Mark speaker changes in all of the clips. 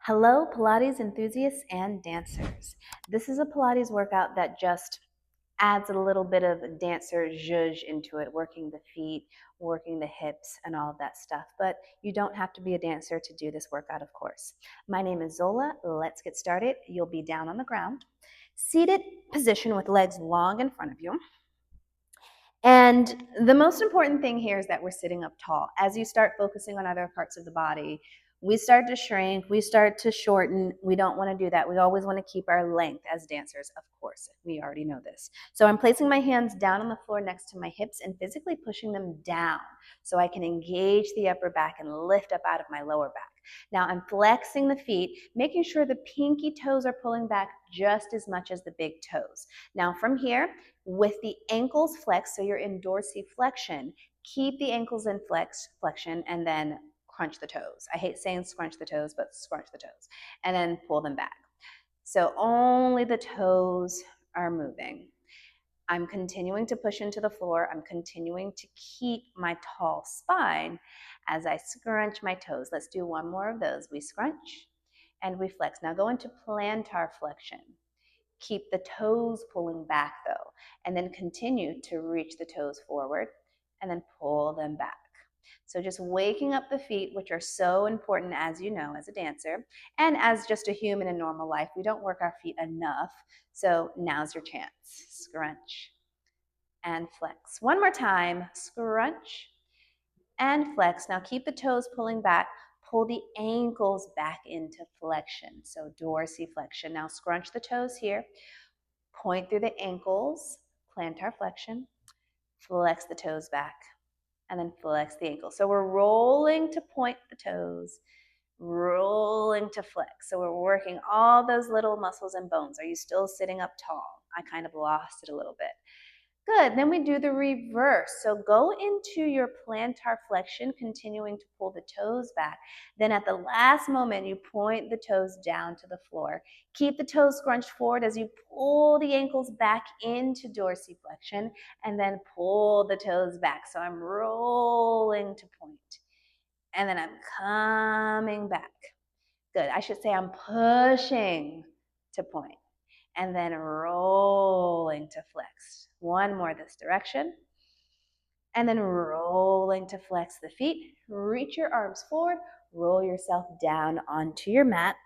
Speaker 1: Hello, Pilates enthusiasts and dancers. This is a Pilates workout that just adds a little bit of dancer zhuzh into it, working the feet, working the hips, and all of that stuff. But you don't have to be a dancer to do this workout, of course. My name is Zola. Let's get started. You'll be down on the ground, seated position with legs long in front of you. And the most important thing here is that we're sitting up tall. As you start focusing on other parts of the body, we start to shrink, we start to shorten. We don't want to do that. We always want to keep our length as dancers, of course. We already know this. So I'm placing my hands down on the floor next to my hips and physically pushing them down so I can engage the upper back and lift up out of my lower back. Now I'm flexing the feet, making sure the pinky toes are pulling back just as much as the big toes. Now from here, with the ankles flexed, so you're in dorsiflexion, keep the ankles in flexion and then crunch the toes. I hate saying scrunch the toes, but scrunch the toes. And then pull them back. So only the toes are moving. I'm continuing to push into the floor. I'm continuing to keep my tall spine as I scrunch my toes. Let's do one more of those. We scrunch and we flex. Now go into plantar flexion. Keep the toes pulling back though, and then continue to reach the toes forward and then pull them back. So just waking up the feet, which are so important, as you know, as a dancer and as just a human in normal life. We don't work our feet enough. So now's your chance. Scrunch and flex. One more time. Scrunch and flex. Now keep the toes pulling back. Pull the ankles back into flexion. So dorsiflexion. Now scrunch the toes here. Point through the ankles, plantar flexion. Flex the toes back. And then flex the ankles. So we're rolling to point the toes, rolling to flex. So we're working all those little muscles and bones. Are you still sitting up tall? I kind of lost it a little bit. Good. Then we do the reverse. So go into your plantar flexion, continuing to pull the toes back. Then at the last moment, you point the toes down to the floor. Keep the toes scrunched forward as you pull the ankles back into dorsiflexion and then pull the toes back. So I'm rolling to point and then I'm coming back. Good. I should say I'm pushing to point and then rolling to flex. One more this direction. And then rolling to flex the feet. Reach your arms forward, roll yourself down onto your mat,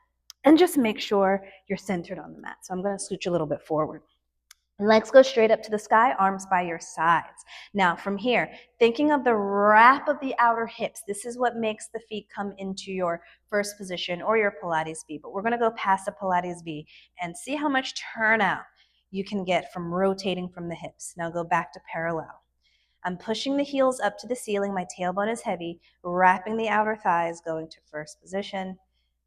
Speaker 1: and just make sure you're centered on the mat. So I'm going to scooch a little bit forward. Legs go straight up to the sky, arms by your sides. Now from here, thinking of the wrap of the outer hips, this is what makes the feet come into your first position or your Pilates V. But we're going to go past the Pilates V and see how much turnout you can get from rotating from the hips. Now go back to parallel. I'm pushing the heels up to the ceiling. My tailbone is heavy, wrapping the outer thighs, going to first position,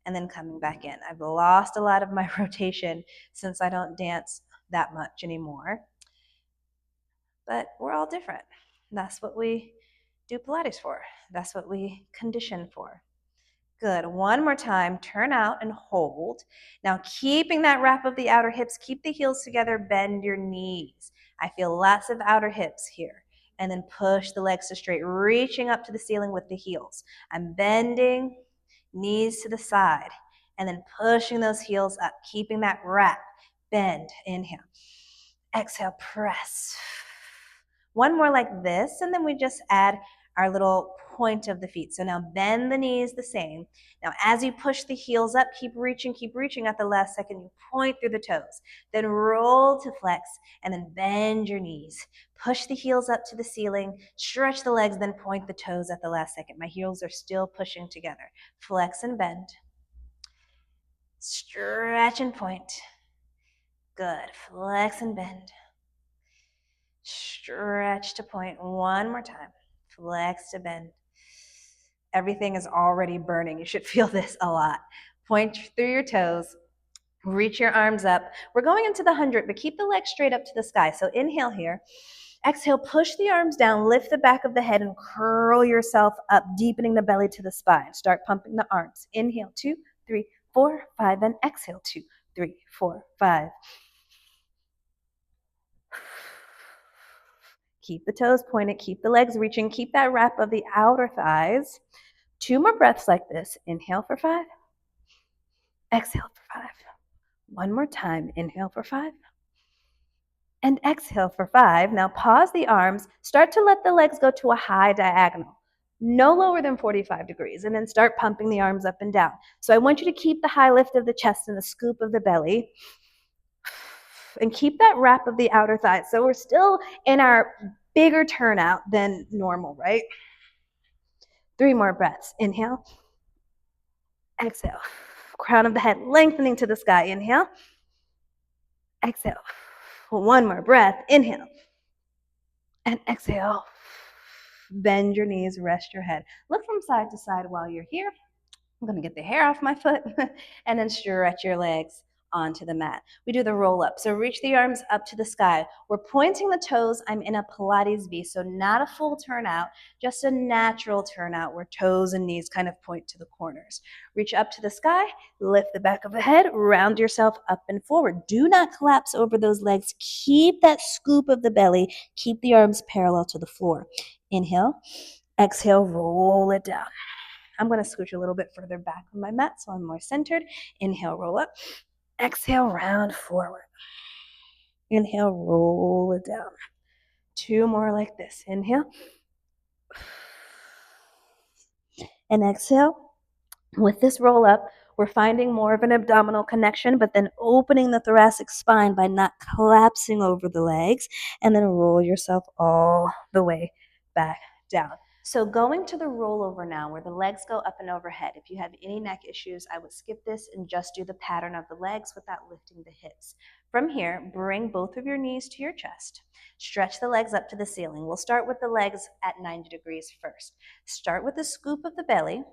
Speaker 1: and then coming back in. I've lost a lot of my rotation since I don't dance that much anymore. But we're all different. That's what we do Pilates for. That's what we condition for. Good. One more time. Turn out and hold. Now, keeping that wrap of the outer hips, keep the heels together, bend your knees. I feel lots of outer hips here. And then push the legs to straight, reaching up to the ceiling with the heels. I'm bending, knees to the side, and then pushing those heels up, keeping that wrap. Bend, inhale. Exhale, press. One more like this, and then we just add our little point of the feet. So now bend the knees the same. Now as you push the heels up, keep reaching at the last second. You point through the toes. Then roll to flex, and then bend your knees. Push the heels up to the ceiling, stretch the legs, then point the toes at the last second. My heels are still pushing together. Flex and bend. Stretch and point. Good. Flex and bend. Stretch to point. One more time. Flex to bend. Everything is already burning. You should feel this a lot. Point through your toes. Reach your arms up. We're going into the 100, but keep the legs straight up to the sky. So inhale here. Exhale, push the arms down, lift the back of the head, and curl yourself up, deepening the belly to the spine. Start pumping the arms. Inhale, 2, 3, 4, 5, and exhale, 2, 3, 4, 5. Keep the toes pointed, keep the legs reaching, keep that wrap of the outer thighs. 2 more breaths like this. Inhale for 5. Exhale for 5. One more time. Inhale for 5. And exhale for 5. Now pause the arms. Start to let the legs go to a high diagonal, no lower than 45 degrees, and then start pumping the arms up and down. So I want you to keep the high lift of the chest and the scoop of the belly, and keep that wrap of the outer thighs. So we're still in our bigger turnout than normal, right? 3 more breaths. Inhale. Exhale. Crown of the head lengthening to the sky. Inhale. Exhale. One more breath. Inhale. And exhale. Bend your knees, rest your head. Look from side to side while you're here. I'm going to get the hair off my foot and then stretch your legs onto the mat. We do the roll up. So reach the arms up to the sky. We're pointing the toes. I'm in a Pilates V, so not a full turnout, just a natural turnout where toes and knees kind of point to the corners. Reach up to the sky, lift the back of the head, round yourself up and forward. Do not collapse over those legs. Keep that scoop of the belly. Keep the arms parallel to the floor. Inhale, exhale, roll it down. I'm going to scooch a little bit further back on my mat so I'm more centered. Inhale, roll up. Exhale, round forward. Inhale, roll it down. 2 more like this. Inhale. And exhale. With this roll up, we're finding more of an abdominal connection, but then opening the thoracic spine by not collapsing over the legs, and then roll yourself all the way back down. So going to the rollover now, where the legs go up and overhead. If you have any neck issues, I would skip this and just do the pattern of the legs without lifting the hips. From here, bring both of your knees to your chest. Stretch the legs up to the ceiling. We'll start with the legs at 90 degrees first. Start with the scoop of the belly.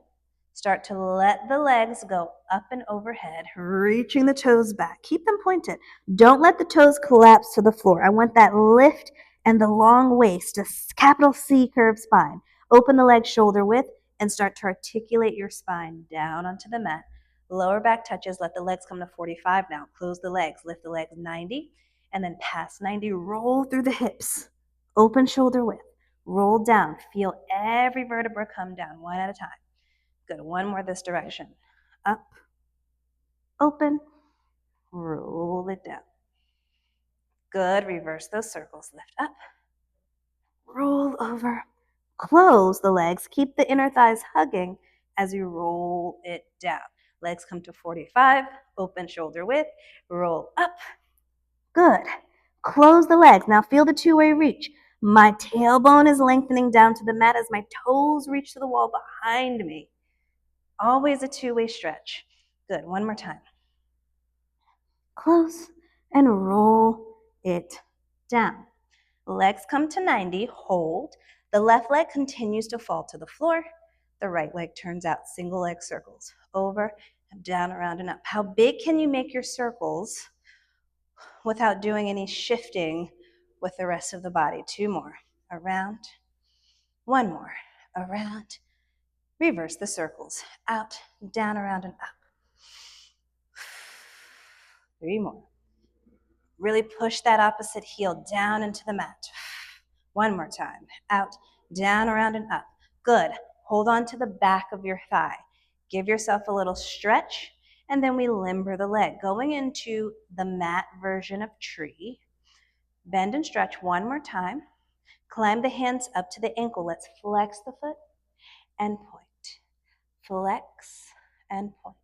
Speaker 1: Start to let the legs go up and overhead, reaching the toes back. Keep them pointed. Don't let the toes collapse to the floor. I want that lift and the long waist, a capital C curved spine. Open the legs shoulder width and start to articulate your spine down onto the mat. Lower back touches. Let the legs come to 45 now. Close the legs. Lift the legs 90 and then past 90. Roll through the hips. Open shoulder width. Roll down. Feel every vertebra come down one at a time. Good. One more this direction. Up, open, roll it down. Good. Reverse those circles. Lift up, roll over, close the legs. Keep the inner thighs hugging as you roll it down. Legs come to 45, open shoulder width, roll up. Good. Close the legs. Now feel the two-way reach. My tailbone is lengthening down to the mat as my toes reach to the wall behind me. Always a two-way stretch. Good. One more time. Close and roll it down. Legs come to 90. Hold. The left leg continues to fall to the floor. The right leg turns out. Single leg circles. Over and down, around and up. How big can you make your circles without doing any shifting with the rest of the body? 2 more. Around. 1 more. Around. Reverse the circles. Out, down, around, and up. 3 more. Really push that opposite heel down into the mat. 1 more time. Out, down, around, and up. Good. Hold on to the back of your thigh. Give yourself a little stretch, and then we limber the leg. Going into the mat version of tree. Bend and stretch 1 more time. Climb the hands up to the ankle. Let's flex the foot and point. Flex and point.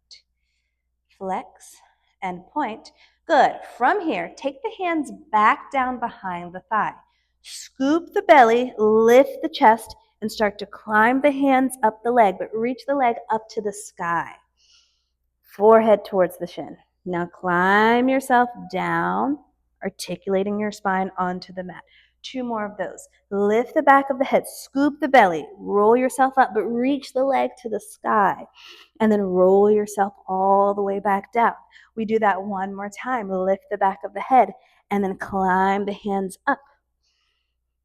Speaker 1: Flex and point. Good. From here, take the hands back down behind the thigh. Scoop the belly, lift the chest, and start to climb the hands up the leg, but reach the leg up to the sky. Forehead towards the shin. Now climb yourself down, articulating your spine onto the mat. 2 more of those. Lift the back of the head, scoop the belly, roll yourself up, but reach the leg to the sky. And then roll yourself all the way back down. We do that 1 more time. Lift the back of the head and then climb the hands up.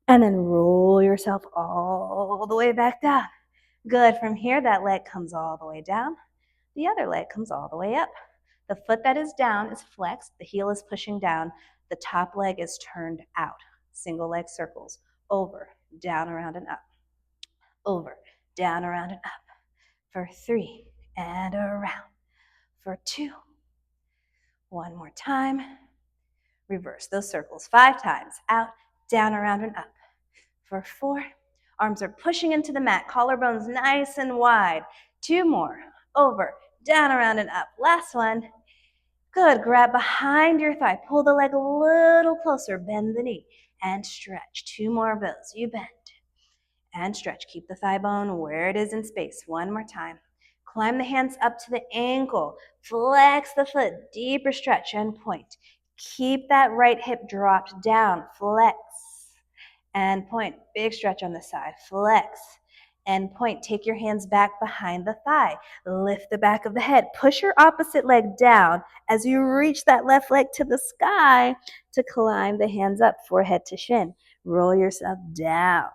Speaker 1: And then roll yourself all the way back down. Good. From here, that leg comes all the way down. The other leg comes all the way up. The foot that is down is flexed. The heel is pushing down. The top leg is turned out. Single leg circles. Over, down, around, and up. Over, down, around, and up. For 3 and around. for 2. One more time. Reverse those circles 5 times. Out, down, around, and up. For 4. Arms are pushing into the mat. Collarbones nice and wide. 2 more. Over, down, around, and up. Last one. Good. Grab behind your thigh. Pull the leg a little closer. Bend the knee and stretch. 2 more of those. You bend and stretch. Keep the thigh bone where it is in space. One more time. Climb the hands up to the ankle. Flex the foot. Deeper stretch and point. Keep that right hip dropped down. Flex and point. Big stretch on the side. Flex and point. Take your hands back behind the thigh. Lift the back of the head. Push your opposite leg down as you reach that left leg to the sky to climb the hands up, forehead to shin. Roll yourself down.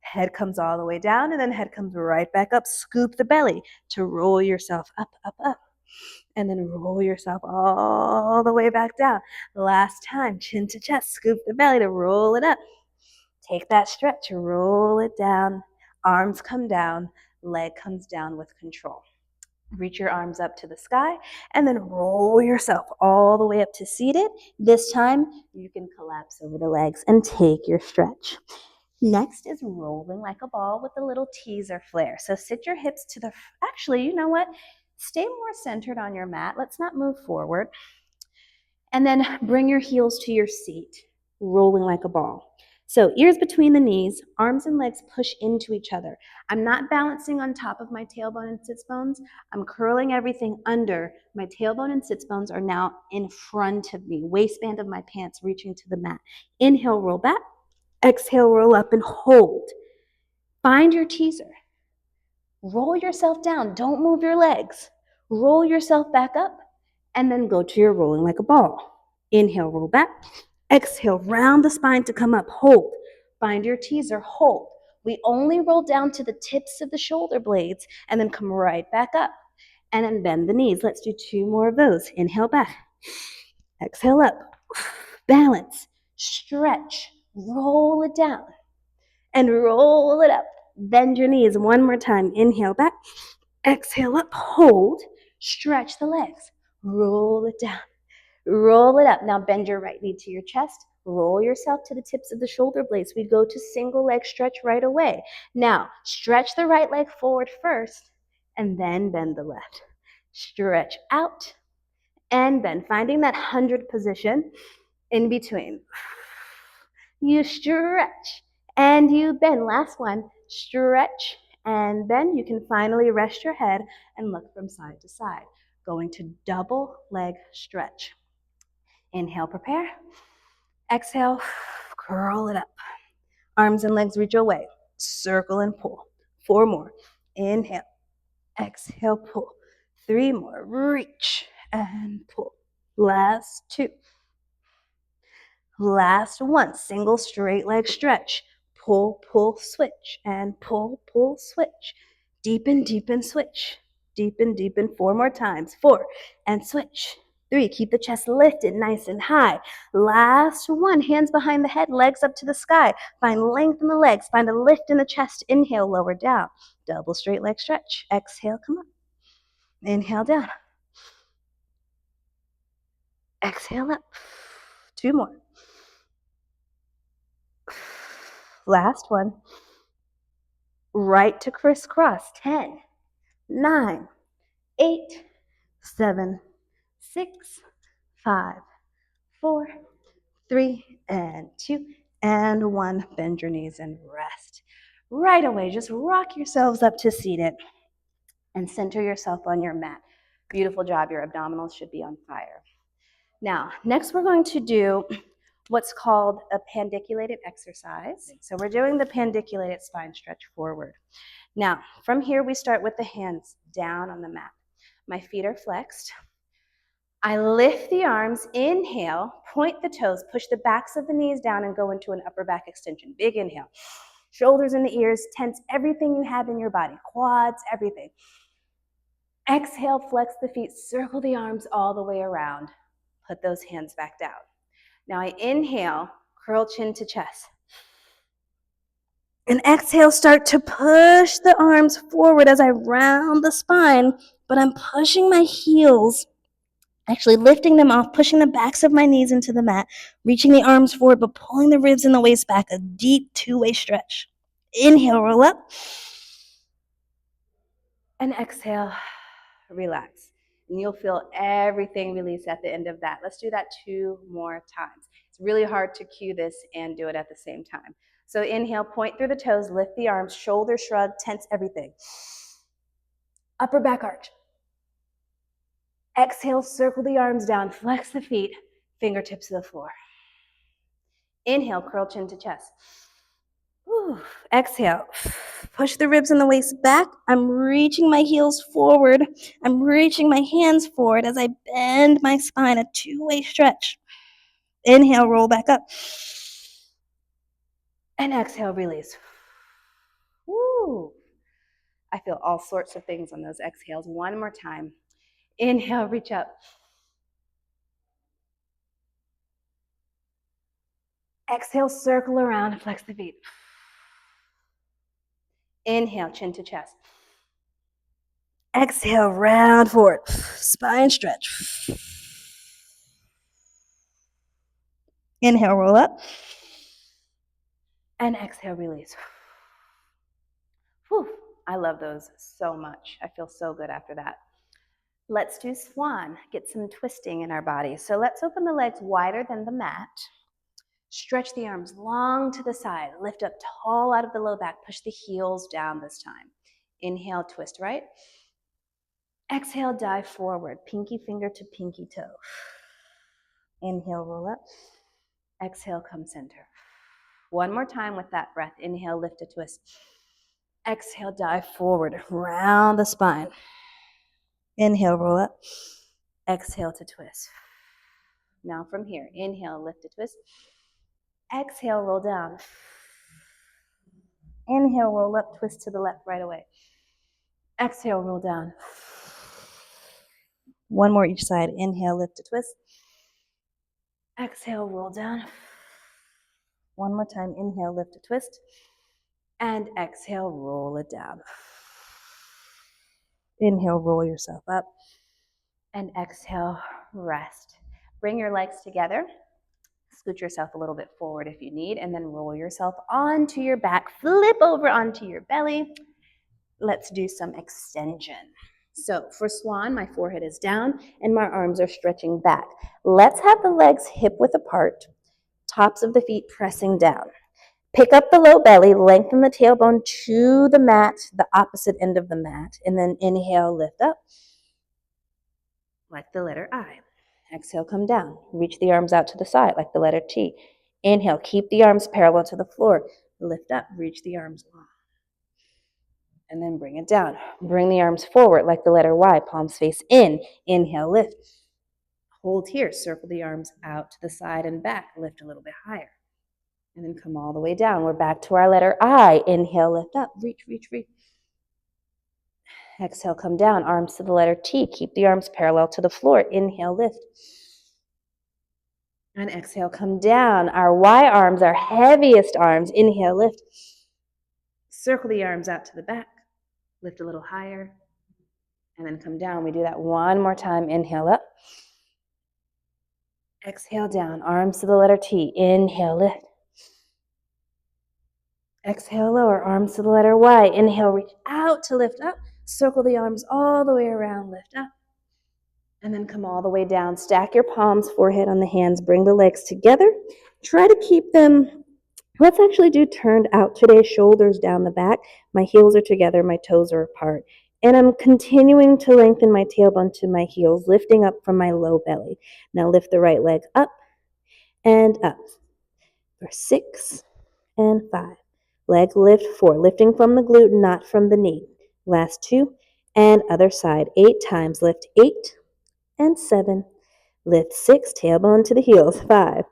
Speaker 1: Head comes all the way down, and then head comes right back up. Scoop the belly to roll yourself up, up, up. And then roll yourself all the way back down. Last time, chin to chest. Scoop the belly to roll it up. Take that stretch, roll it down. Arms come down, leg comes down with control. Reach your arms up to the sky and then roll yourself all the way up to seated. This time, you can collapse over the legs and take your stretch. Next is rolling like a ball with a little teaser flare. So sit your hips to the, actually, you know what? Stay more centered on your mat. Let's not move forward. And then bring your heels to your seat, rolling like a ball. So ears between the knees, arms and legs push into each other. I'm not balancing on top of my tailbone and sits bones. I'm curling everything under. My tailbone and sits bones are now in front of me, waistband of my pants reaching to the mat. Inhale, roll back. Exhale, roll up and hold. Find your teaser. Roll yourself down. Don't move your legs. Roll yourself back up and then go to your rolling like a ball. Inhale, roll back. Exhale, round the spine to come up. Hold. Find your teaser. Hold. We only roll down to the tips of the shoulder blades and then come right back up. And then bend the knees. Let's do 2 more of those. Inhale back. Exhale up. Balance. Stretch. Roll it down and roll it up. Bend your knees 1 more time. Inhale back. Exhale up. Hold. Stretch the legs. Roll it down. Roll it up. Now bend your right knee to your chest. Roll yourself to the tips of the shoulder blades. We go to single leg stretch right away. Now stretch the right leg forward first and then bend the left. Stretch out and bend. Finding that 100 position in between. You stretch and you bend. Last one. Stretch and bend. You can finally rest your head and look from side to side. Going to double leg stretch. Inhale, prepare. Exhale, curl it up. Arms and legs reach away. Circle and pull. 4 more. Inhale. Exhale, pull. 3 more. Reach and pull. Last 2. Last 1. Single straight leg stretch. Pull, pull, switch. And pull, pull, switch. Deepen, deepen, switch. Deepen, deepen. 4 more times. 4. And switch. 3. Keep the chest lifted nice and high. Last 1. Hands behind the head, legs up to the sky. Find length in the legs. Find a lift in the chest. Inhale, lower down. Double straight leg stretch. Exhale, come up. Inhale, down. Exhale, up. 2 more. Last 1. Right to crisscross. 10, 9, 8, 7, 6, 5, 4, 3, and 2, and 1. Bend your knees and rest. Right away, just rock yourselves up to seated and center yourself on your mat. Beautiful job. Your abdominals should be on fire. Now, next we're going to do what's called a pandiculated exercise. So we're doing the pandiculated spine stretch forward. Now, from here we start with the hands down on the mat. My feet are flexed. I lift the arms, inhale, point the toes, push the backs of the knees down and go into an upper back extension. Big inhale. Shoulders in the ears, tense everything you have in your body, quads, everything. Exhale, flex the feet, circle the arms all the way around. Put those hands back down. Now I inhale, curl chin to chest. And exhale, start to push the arms forward as I round the spine
Speaker 2: but I'm pushing my heels, actually lifting them off, pushing the backs of my knees into the mat, reaching the arms forward, but pulling the ribs and the waist back, a deep two-way stretch. Inhale, roll up.
Speaker 1: And exhale, relax. And you'll feel everything release at the end of that. Let's do that 2 more times. It's really hard to cue this and do it at the same time. So inhale, point through the toes, lift the arms, shoulder shrug, tense everything. Upper back arch. Exhale, circle the arms down, flex the feet, fingertips to the floor. Inhale, curl chin to chest.
Speaker 2: Whew. Exhale, push the ribs and the waist back. I'm reaching my heels forward. I'm reaching my hands forward as I bend my spine, a two-way stretch. Inhale, roll back up.
Speaker 1: And exhale, release. Woo. I feel all sorts of things on those exhales. One more time. Inhale, reach up. Exhale, circle around and flex the feet. Inhale, chin to chest.
Speaker 2: Exhale, round forward. Spine stretch. Inhale, roll up.
Speaker 1: And exhale, release. Whew. I love those so much. I feel so good after that. Let's do swan. Get some twisting in our body. So let's open the legs wider than the mat. Stretch the arms long to the side. Lift up tall out of the low back. Push the heels down this time. Inhale, twist right. Exhale, dive forward. Pinky finger to pinky toe. Inhale, roll up. Exhale, come center. One more time with that breath. Inhale, lift a twist. Exhale, dive forward. Round the spine.
Speaker 2: Inhale, roll up.
Speaker 1: Exhale to twist. Now from here, inhale, lift a twist. Exhale, roll down. Inhale, roll up, twist to the left right away. Exhale, roll down.
Speaker 2: One more each side. Inhale, lift a twist.
Speaker 1: Exhale, roll down.
Speaker 2: One more time. Inhale, lift a twist.
Speaker 1: And exhale, roll it down.
Speaker 2: Inhale, roll yourself up.
Speaker 1: And exhale, rest. Bring your legs together. Scoot yourself a little bit forward if you need, and then roll yourself onto your back. Flip over onto your belly. Let's do some extension. So for swan, my forehead is down and my arms are stretching back. Let's have the legs hip-width apart, tops of the feet pressing down. Pick up the low belly, lengthen the tailbone to the mat, the opposite end of the mat, and then inhale, lift up like the letter I. Exhale, come down. Reach the arms out to the side like the letter T. Inhale, keep the arms parallel to the floor. Lift up, reach the arms long. And then bring it down. Bring the arms forward like the letter Y, palms face in. Inhale, lift. Hold here, circle the arms out to the side and back. Lift a little bit higher. And then come all the way down. We're back to our letter I. Inhale, lift up, reach, reach, reach. Exhale, come down, arms to the letter T. Keep the arms parallel to the floor. Inhale, lift. And exhale, come down. Our Y arms, our heaviest arms. Inhale, lift. Circle the arms out to the back. Lift a little higher. And then come down. We do that one more time. Inhale up. Exhale down. Arms to the letter T. Inhale, lift. Exhale, lower. Arms to the letter Y. Inhale, reach out to lift up. Circle the arms all the way around. Lift up. And then come all the way down. Stack your palms, forehead on the hands. Bring the legs together. Try to keep them, let's actually do turned out today. Shoulders down the back. My heels are together. My toes are apart. And I'm continuing to lengthen my tailbone to my heels, lifting up from my low belly. Now lift the right leg up and up. For 6 and 5. Leg lift 4, lifting from the glute, not from the knee. Last 2, and other side. 8 times. Lift 8 and 7. Lift 6, tailbone to the heels. 5.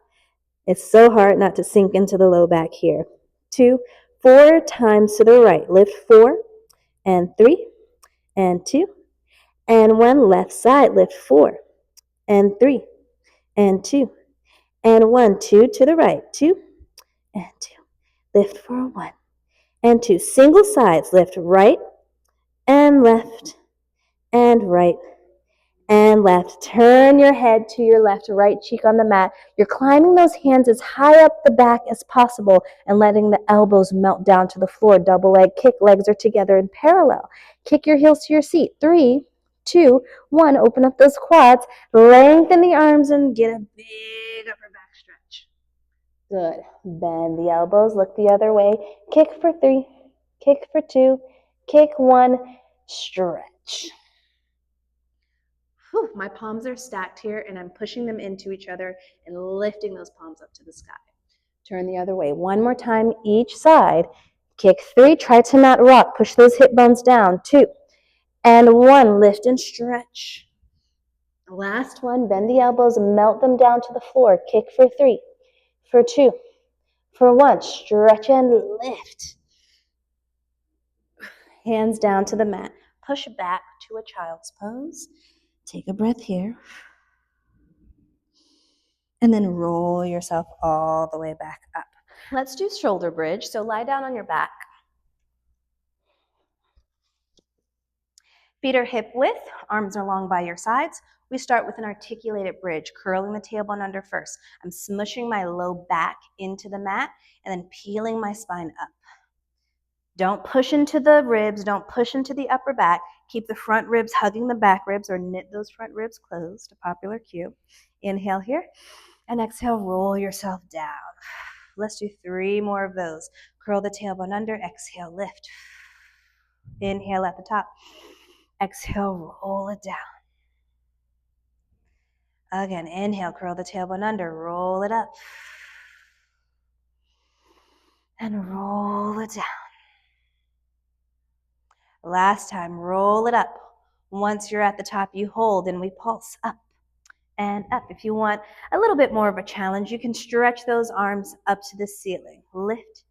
Speaker 1: It's so hard not to sink into the low back here. 2, 4 times to the right. Lift 4 and 3 and 2 and 1. Left side. Lift 4 and 3 and 2 and 1. 2 to the right. 2 and 2. Lift for 1 and 2. Single sides. Lift right and left
Speaker 2: and right and left. Turn your head to your left, right cheek on the mat. You're climbing those hands as high up the back as possible and letting the elbows melt down to the floor. Double leg kick, legs are together in parallel. Kick your heels to your seat. 3, 2, 1. Open up those quads, lengthen the arms, and get a big upper back stretch. Good. Bend the elbows, look the other way. Kick for 3, kick for 2, kick 1, stretch.
Speaker 1: Whew, my palms are stacked here and I'm pushing them into each other and lifting those palms up to the sky.
Speaker 2: Turn the other way. One more time each side. Kick 3, try to not rock. Push those hip bones down. 2, and 1. Lift and stretch. Last one, bend the elbows, melt them down to the floor. Kick for 3, for 2, for 1. Stretch and lift. Hands down to the mat. Push back to a child's pose. Take a breath here. And then roll yourself all the way back up.
Speaker 1: Let's do shoulder bridge. So lie down on your back. Feet are hip width, arms are long by your sides. We start with an articulated bridge, curling the tailbone under first. I'm smushing my low back into the mat and then peeling my spine up. Don't push into the ribs, don't push into the upper back. Keep the front ribs hugging the back ribs or knit those front ribs closed, a popular cue. Inhale here and exhale, roll yourself down. Let's do 3 more of those. Curl the tailbone under, exhale, lift. Inhale at the top. Exhale, roll it down. Again, inhale, curl the tailbone under, roll it up. And roll it down. Last time, roll it up. Once you're at the top, you hold and we pulse up and up. If you want a little bit more of a challenge, you can stretch those arms up to the ceiling. Lift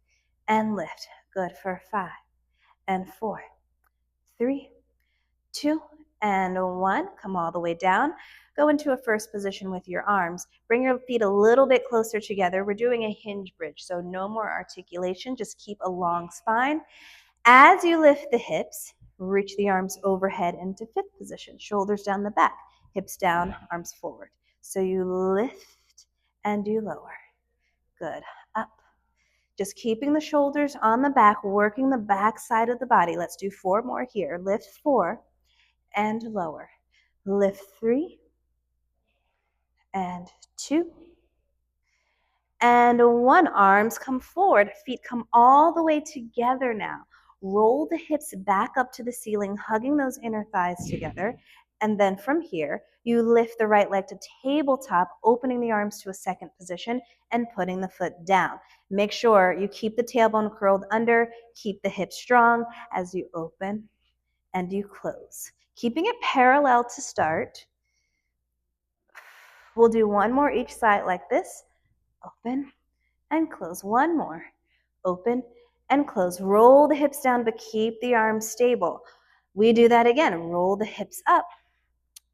Speaker 1: and lift. Good for 5 and 4, 3, 2, and 1. Come all the way down. Go into a first position with your arms. Bring your feet a little bit closer together. We're doing a hinge bridge, so no more articulation. Just keep a long spine. As you lift the hips, reach the arms overhead into fifth position. Shoulders down the back, hips down, arms forward. So you lift and you lower. Good. Up. Just keeping the shoulders on the back, working the back side of the body. Let's do 4 more here. Lift 4 and lower. Lift 3 and 2 and 1. Arms come forward, feet come all the way together now. Roll the hips back up to the ceiling, hugging those inner thighs together. And then from here, you lift the right leg to tabletop, opening the arms to a second position and putting the foot down. Make sure you keep the tailbone curled under, keep the hips strong as you open and you close. Keeping it parallel to start. We'll do 1 more each side like this. Open and close. 1 more. Open and close. Roll the hips down, but keep the arms stable. We do that again. Roll the hips up.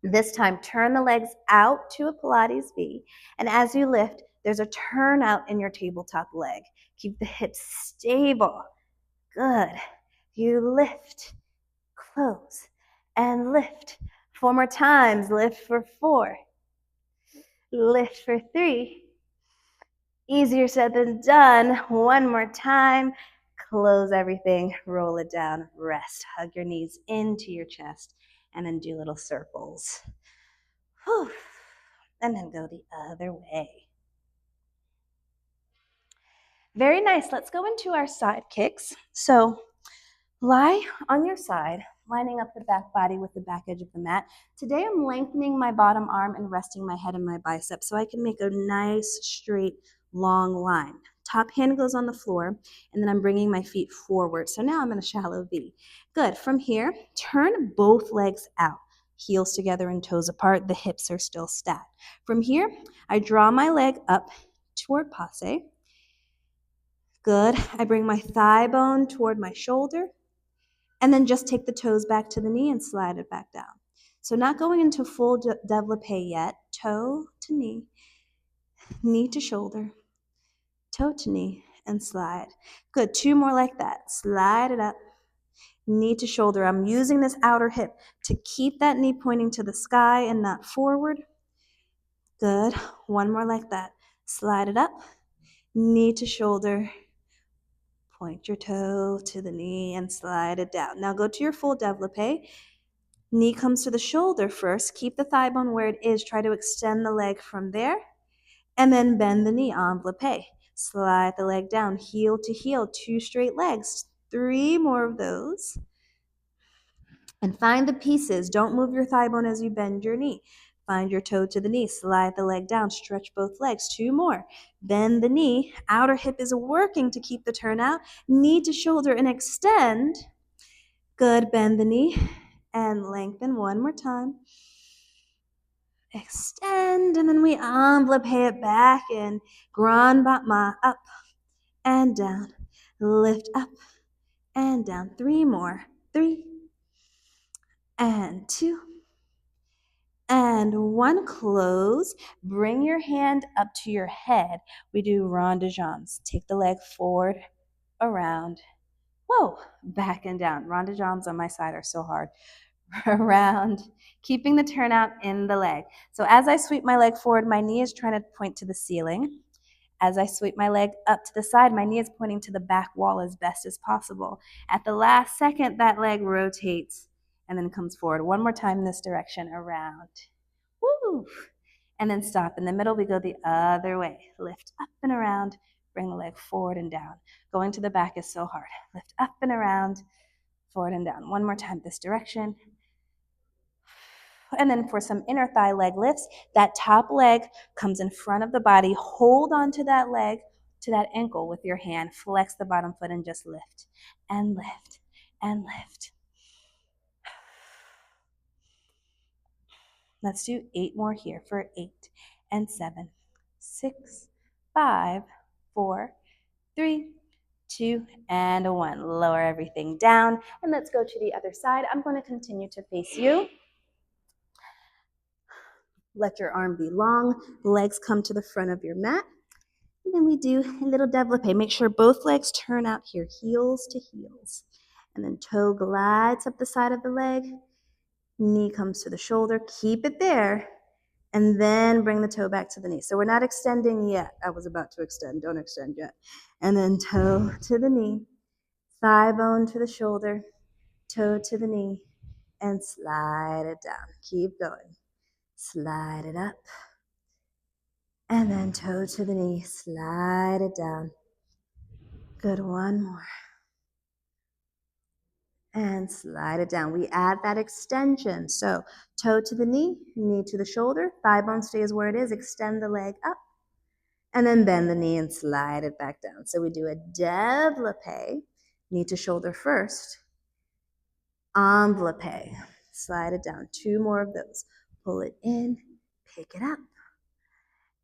Speaker 1: This time, turn the legs out to a Pilates V. And as you lift, there's a turn out in your tabletop leg. Keep the hips stable. Good. You lift, close, and lift. 4 more times. Lift for 4. Lift for 3. Easier said than done. 1 more time. Close everything, roll it down, rest. Hug your knees into your chest, and then do little circles. Whew. And then go the other way. Very nice. Let's go into our side kicks. So lie on your side, lining up the back body with the back edge of the mat. Today I'm lengthening my bottom arm and resting my head in my biceps so I can make a nice, straight, long line. Top hand goes on the floor, and then I'm bringing my feet forward. So now I'm in a shallow V. Good. From here, turn both legs out. Heels together and toes apart. The hips are still stacked. From here, I draw my leg up toward passe. Good. I bring my thigh bone toward my shoulder. And then just take the toes back to the knee and slide it back down. So not going into full développé yet. Toe to knee to shoulder, toe to knee, and slide. Good. 2 more like that. Slide it up
Speaker 2: knee to shoulder. I'm using this outer hip to keep that knee pointing to the sky and not forward. Good. One more like that. Slide it up, knee to shoulder. Point your toe to the knee and slide it down. Now go to your full développé. Knee comes to the shoulder first. Keep the thigh bone where it is. Try to extend the leg from there. And then bend the knee, enveloppe. Slide the leg down, heel to heel, 2 straight legs. 3 more of those. And find the pieces. Don't move your thigh bone as you bend your knee. Find your toe to the knee. Slide the leg down. Stretch both legs. 2 more. Bend the knee. Outer hip is working to keep the turn out. Knee to shoulder and extend. Good. Bend the knee and lengthen one more time. Extend, and then we envelope it back in. Grand Battement, up and down. Lift up and down. 3 more. 3 and 2 and 1. Close. Bring your hand up to your head. We do rond de jambes. Take the leg forward, around. Whoa, back and down. Rond de jambes on my side are so hard. Around, keeping the turnout in the leg. So as I sweep my leg forward, my knee is trying to point to the ceiling. As I sweep my leg up to the side, my knee is pointing to the back wall as best as possible. At the last second, that leg rotates and then comes forward. One more time in this direction, around. Woo! And then stop. In the middle, we go the other way. Lift up and around, bring the leg forward and down. Going to the back is so hard. Lift up and around, forward and down. One more time this direction. And then for some inner thigh leg lifts, that top leg comes in front of the body. Hold on to that leg, to that ankle with your hand. Flex the bottom foot and just lift and lift and lift. Let's do 8 more here for 8 and 7, 6, 5, 4, 3, 2, and 1. Lower everything down. And let's go to the other side. I'm going to continue to face you. Let your arm be long, legs come to the front of your mat. And then we do a little développé. Make sure both legs turn out here, heels to heels. And then toe glides up the side of the leg. Knee comes to the shoulder. Keep it there. And then bring the toe back to the knee. So we're not extending yet. I was about to extend. Don't extend yet. And then toe to the knee. Thigh bone to the shoulder. Toe to the knee. And slide it down. Keep going. Slide it up. And then toe to the knee. Slide it down. Good. One more. And slide it down. We add that extension. So toe to the knee, knee to the shoulder, thigh bone stays where it is, extend the leg up, and then bend the knee and slide it back down. So we do a développé, knee to shoulder first, enveloppé, slide it down. 2 more of those. Pull it in, pick it up,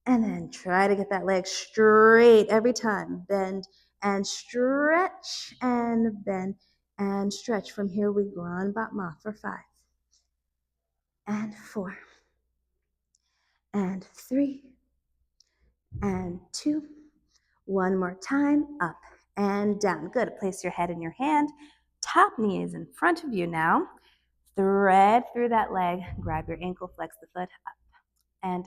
Speaker 2: and then try to get that leg straight every time. Bend and stretch and bend and stretch. From here we grand battement for 5 and 4 and 3 and 2. One more time, up and down. Good. Place your head in your hand. Top knee is in front of you now. Thread through that leg. Grab your ankle, flex the foot, up and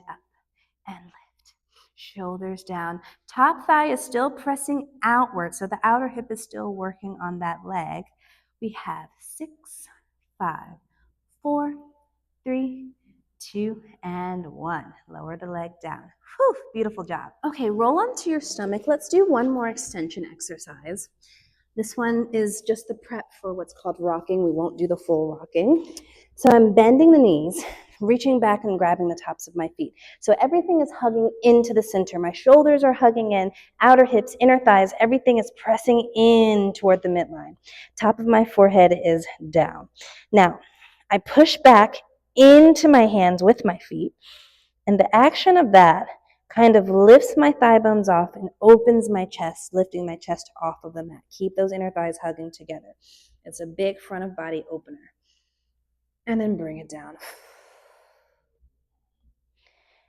Speaker 2: lift. Shoulders down. Top thigh is still pressing outward, so the outer hip is still working on that leg. We have 6, 5, 4, 3, 2, and 1. Lower the leg down. Whew, beautiful job. Okay, roll onto your stomach. Let's do one more extension exercise. This one is just the prep for what's called rocking. We won't do the full rocking. So I'm bending the knees, reaching back and grabbing the tops of my feet. So everything is hugging into the center. My shoulders are hugging in, outer hips, inner thighs, everything is pressing in toward the midline. Top of my forehead is down. Now, I push back into my hands with my feet, and the action of that kind of lifts my thigh bones off and opens my chest, lifting my chest off of the mat. Keep those inner thighs hugging together. It's a big front of body opener. And then bring it down.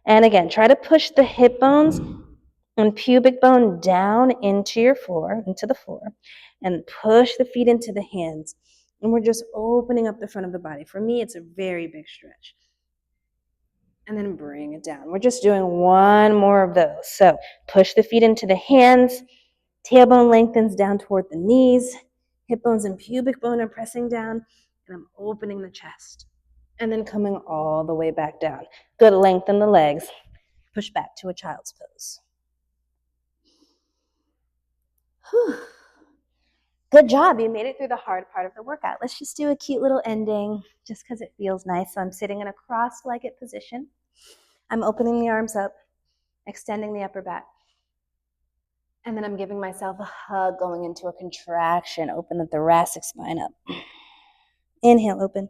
Speaker 2: And again, try to push the hip bones and pubic bone down into your floor, into the floor, and push the feet into the hands. And we're just opening up the front of the body. For me, it's a very big stretch. And then bring it down. We're just doing one more of those. So push the feet into the hands. Tailbone lengthens down toward the knees. Hip bones and pubic bone are pressing down. And I'm opening the chest. And then coming all the way back down. Good, lengthen the legs. Push back to a child's pose. Whew. Good job. You made it through the hard part of the workout. Let's just do a cute little ending just because it feels nice. So I'm sitting in a cross-legged position. I'm opening the arms up, extending the upper back. And then I'm giving myself a hug, going into a contraction. Open the thoracic spine up. Inhale, open.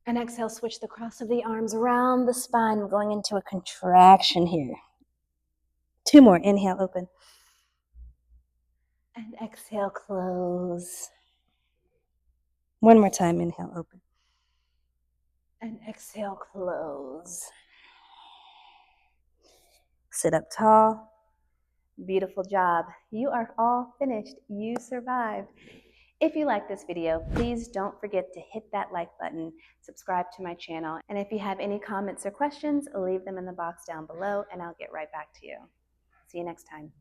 Speaker 2: And exhale, switch the cross of the arms around the spine. I'm going into a contraction here. 2 more. Inhale, open. And exhale, close. 1 more time. Inhale, open. And exhale, close. Sit up tall. Beautiful job. You are all finished. You survived. If you like this video, please don't forget to hit that like button, subscribe to my channel, and if you have any comments or questions, leave them in the box down below and I'll get right back to you. See you next time.